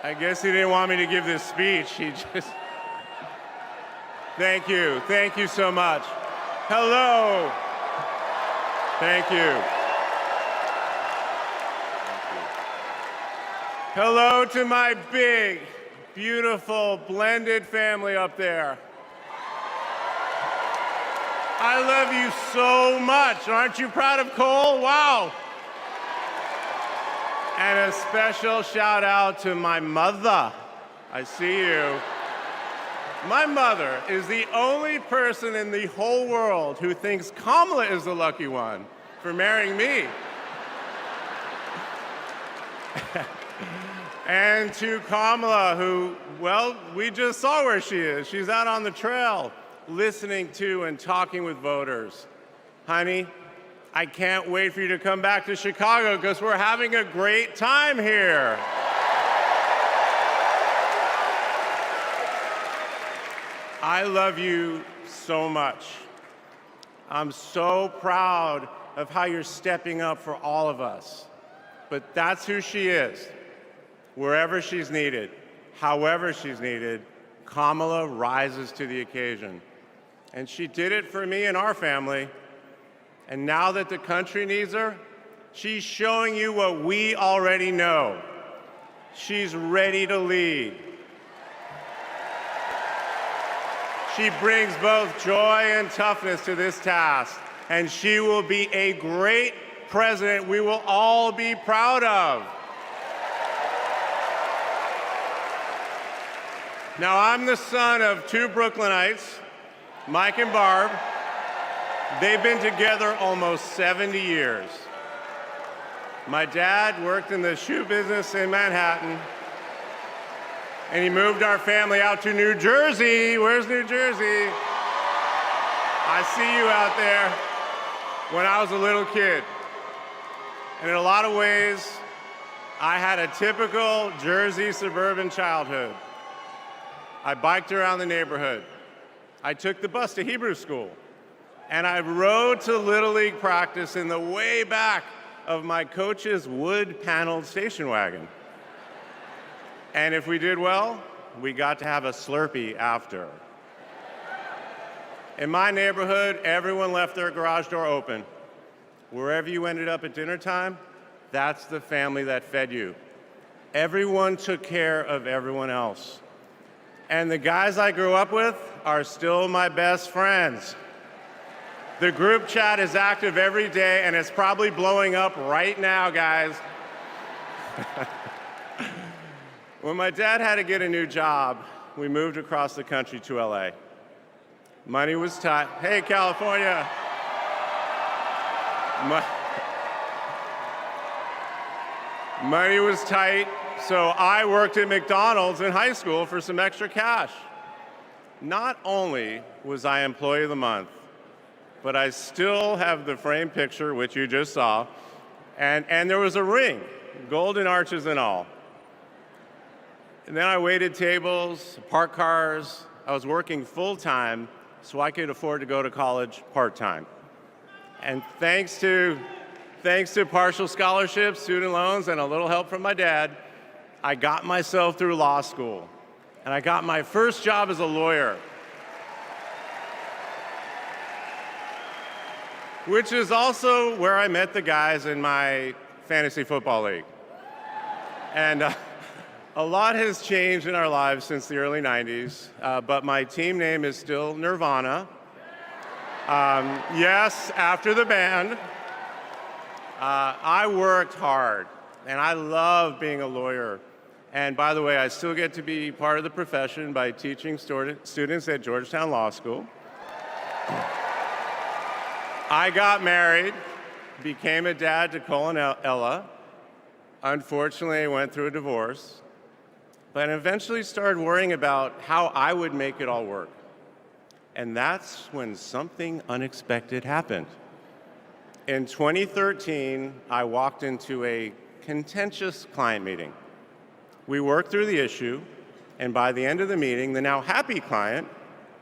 I guess he didn't want me to give this speech. He just... Thank you. Thank you so much. Hello. Thank you. Hello to my big, beautiful, blended family up there. I love you so much. Aren't you proud of Cole? Wow. And a special shout out to my mother. I see you. My mother is the only person in the whole world who thinks Kamala is the lucky one for marrying me. And to Kamala, who, well, we just saw where she is. She's out on the trail, listening to and talking with voters. Honey, I can't wait for you to come back to Chicago because we're having a great time here. I love you so much. I'm so proud of how you're stepping up for all of us. But that's who she is. Wherever she's needed, however she's needed, Kamala rises to the occasion. And she did it for me and our family. And now that the country needs her, she's showing you what we already know. She's ready to lead. She brings both joy and toughness to this task, and she will be a great president we will all be proud of. Now, I'm the son of two Brooklynites, Mike and Barb. They've been together almost 70 years. My dad worked in the shoe business in Manhattan, and he moved our family out to New Jersey. Where's New Jersey? I see you out there. When I was a little kid. And in a lot of ways, I had a typical Jersey suburban childhood. I biked around the neighborhood. I took the bus to Hebrew school. And I rode to Little League practice in the way back of my coach's wood-paneled station wagon. And if we did well, we got to have a Slurpee after. In my neighborhood, everyone left their garage door open. Wherever you ended up at dinner time, that's the family that fed you. Everyone took care of everyone else. And the guys I grew up with are still my best friends. The group chat is active every day, and it's probably blowing up right now, guys. When my dad had to get a new job, we moved across the country to LA. Money was tight. Hey, California. Money was tight, so I worked at McDonald's in high school for some extra cash. Not only was I Employee of the Month, but I still have the framed picture, which you just saw, and there was a ring, golden arches and all. And then I waited tables, parked cars. I was working full-time so I could afford to go to college part-time. And thanks to partial scholarships, student loans, and a little help from my dad, I got myself through law school. And I got my first job as a lawyer, which is also where I met the guys in my fantasy football league. And a lot has changed in our lives since the early 90s, but my team name is still Nirvana. Yes, after the band. I worked hard, and I love being a lawyer. And by the way, I still get to be part of the profession by teaching students at Georgetown Law School. I got married, became a dad to Cole and Ella. Unfortunately, I went through a divorce, but eventually started worrying about how I would make it all work. And that's when something unexpected happened. In 2013, I walked into a contentious client meeting. We worked through the issue, and by the end of the meeting, the now happy client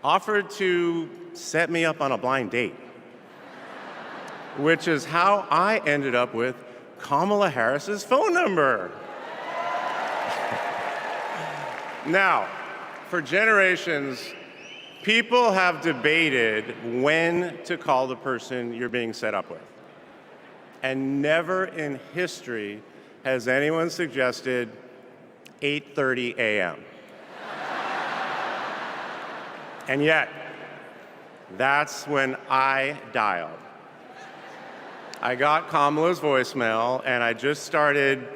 offered to set me up on a blind date, which is how I ended up with Kamala Harris's phone number. Now, for generations, people have debated when to call the person you're being set up with. And never in history has anyone suggested 8:30 a.m. And yet, that's when I dialed. I got Kamala's voicemail, and I just started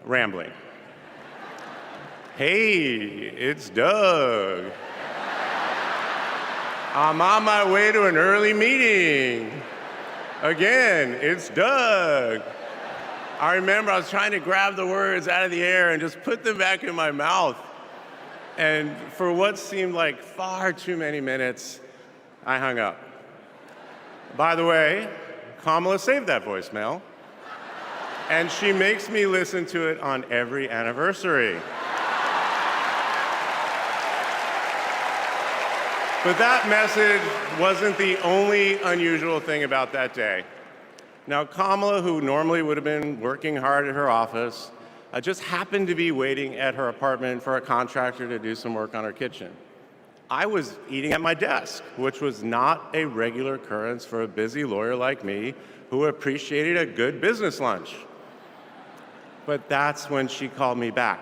rambling. Hey, it's Doug. I'm on my way to an early meeting. Again, it's Doug. I remember I was trying to grab the words out of the air and just put them back in my mouth. And for what seemed like far too many minutes, I hung up. By the way, Kamala saved that voicemail, and she makes me listen to it on every anniversary. But that message wasn't the only unusual thing about that day. Now, Kamala, who normally would have been working hard at her office, just happened to be waiting at her apartment for a contractor to do some work on her kitchen. I was eating at my desk, which was not a regular occurrence for a busy lawyer like me who appreciated a good business lunch. But that's when she called me back.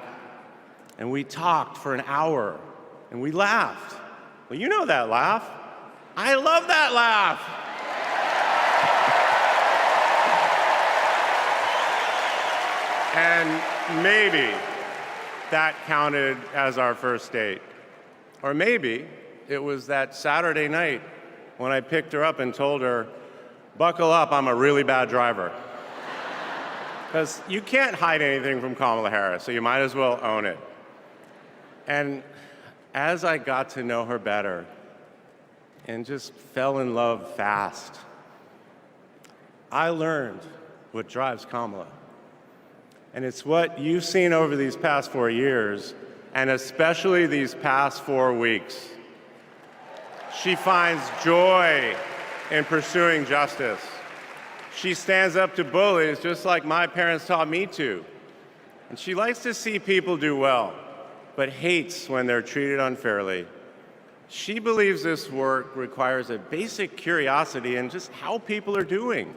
And we talked for an hour, and we laughed. Well, you know that laugh. I love that laugh. And maybe that counted as our first date. Or maybe it was that Saturday night when I picked her up and told her, buckle up, I'm a really bad driver. Because you can't hide anything from Kamala Harris, so you might as well own it. And as I got to know her better and just fell in love fast, I learned what drives Kamala. And it's what you've seen over these past 4 years, and especially these past 4 weeks. She finds joy in pursuing justice. She stands up to bullies just like my parents taught me to. And she likes to see people do well, but hates when they're treated unfairly. She believes this work requires a basic curiosity in just how people are doing.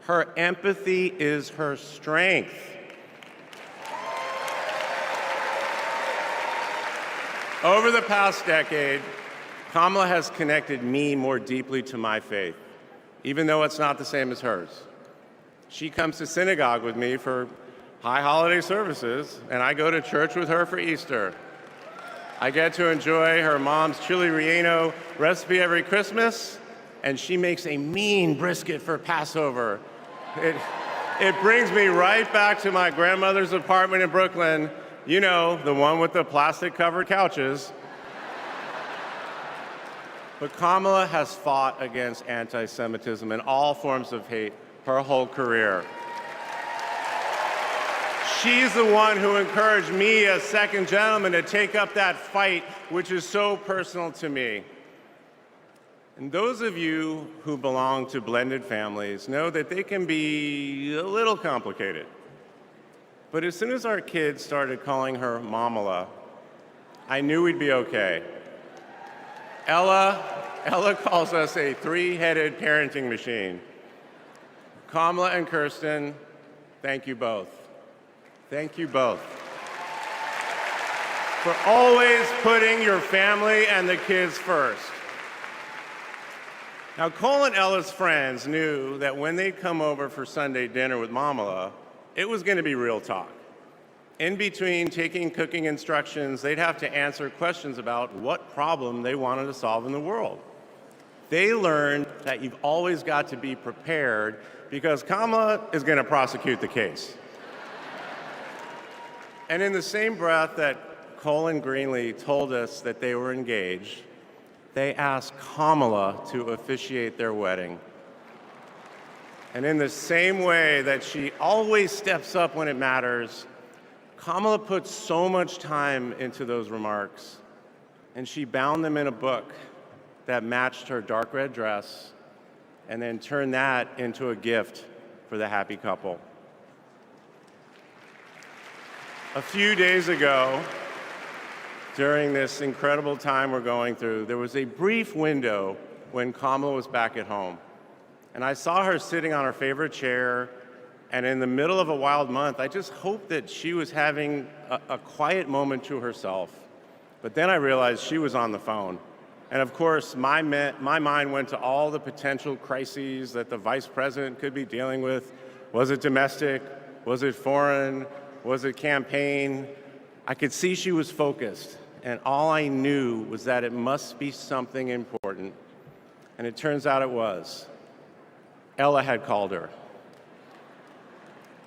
Her empathy is her strength. Over the past decade, Kamala has connected me more deeply to my faith, even though it's not the same as hers. She comes to synagogue with me for high holiday services, and I go to church with her for Easter. I get to enjoy her mom's chili relleno recipe every Christmas, and she makes a mean brisket for Passover. It brings me right back to my grandmother's apartment in Brooklyn, you know, the one with the plastic-covered couches. But Kamala has fought against anti-Semitism and all forms of hate her whole career. She's the one who encouraged me as second gentleman to take up that fight, which is so personal to me. And those of you who belong to blended families know that they can be a little complicated. But as soon as our kids started calling her Mamala, I knew we'd be okay. Ella calls us a three-headed parenting machine. Kamala and Kirsten, thank you both. Thank you both for always putting your family and the kids first. Now, Cole and Ella's friends knew that when they'd come over for Sunday dinner with Mamala, it was going to be real talk. In between taking cooking instructions, they'd have to answer questions about what problem they wanted to solve in the world. They learned that you've always got to be prepared because Kamala is going to prosecute the case. And in the same breath that Cole and Greenlee told us that they were engaged, they asked Kamala to officiate their wedding. And in the same way that she always steps up when it matters, Kamala put so much time into those remarks, and she bound them in a book that matched her dark red dress, and then turned that into a gift for the happy couple. A few days ago, during this incredible time we're going through, there was a brief window when Kamala was back at home. And I saw her sitting on her favorite chair, and in the middle of a wild month, I just hoped that she was having a quiet moment to herself. But then I realized she was on the phone. And of course, my mind went to all the potential crises that the vice president could be dealing with. Was it domestic? Was it foreign? Was it campaign? I could see she was focused, and all I knew was that it must be something important. And it turns out it was. Ella had called her.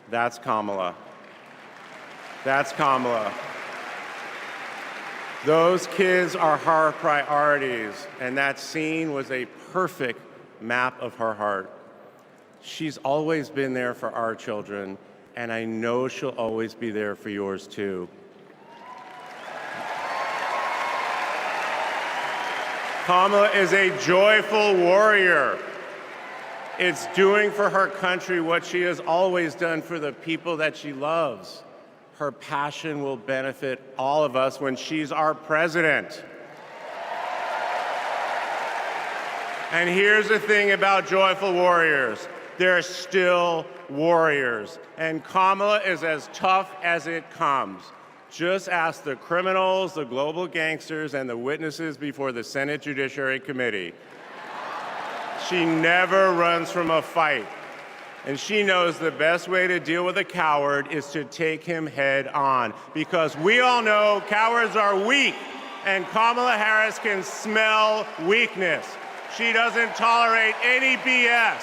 That's Kamala. That's Kamala. Those kids are her priorities, and that scene was a perfect map of her heart. She's always been there for our children, and I know she'll always be there for yours too. Kamala is a joyful warrior. It's doing for her country what she has always done for the people that she loves. Her passion will benefit all of us when she's our president. And here's the thing about joyful warriors. They're still warriors. And Kamala is as tough as it comes. Just ask the criminals, the global gangsters, and the witnesses before the Senate Judiciary Committee. She never runs from a fight. And she knows the best way to deal with a coward is to take him head on. Because we all know cowards are weak, and Kamala Harris can smell weakness. She doesn't tolerate any BS.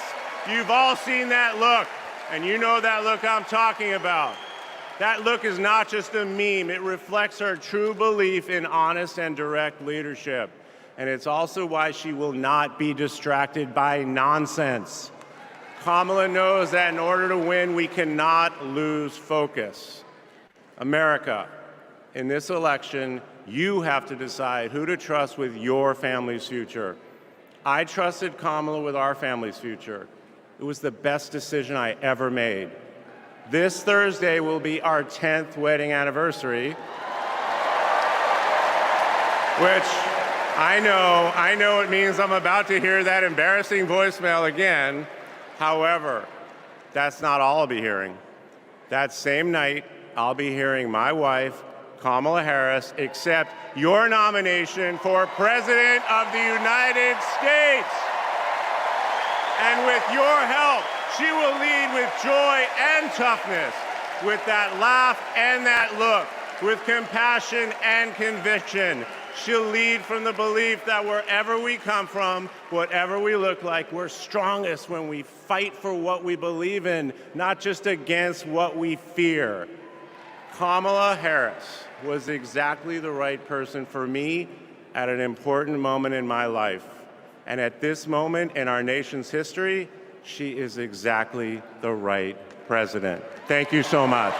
You've all seen that look, and you know that look I'm talking about. That look is not just a meme. It reflects her true belief in honest and direct leadership. And it's also why she will not be distracted by nonsense. Kamala knows that in order to win, we cannot lose focus. America, in this election, you have to decide who to trust with your family's future. I trusted Kamala with our family's future. It was the best decision I ever made. This Thursday will be our 10th wedding anniversary, which I know it means I'm about to hear that embarrassing voicemail again. However, that's not all I'll be hearing. That same night, I'll be hearing my wife, Kamala Harris, accept your nomination for President of the United States. And with your help, she will lead with joy and toughness, with that laugh and that look, with compassion and conviction. She'll lead from the belief that wherever we come from, whatever we look like, we're strongest when we fight for what we believe in, not just against what we fear. Kamala Harris was exactly the right person for me at an important moment in my life. And at this moment in our nation's history, she is exactly the right president. Thank you so much.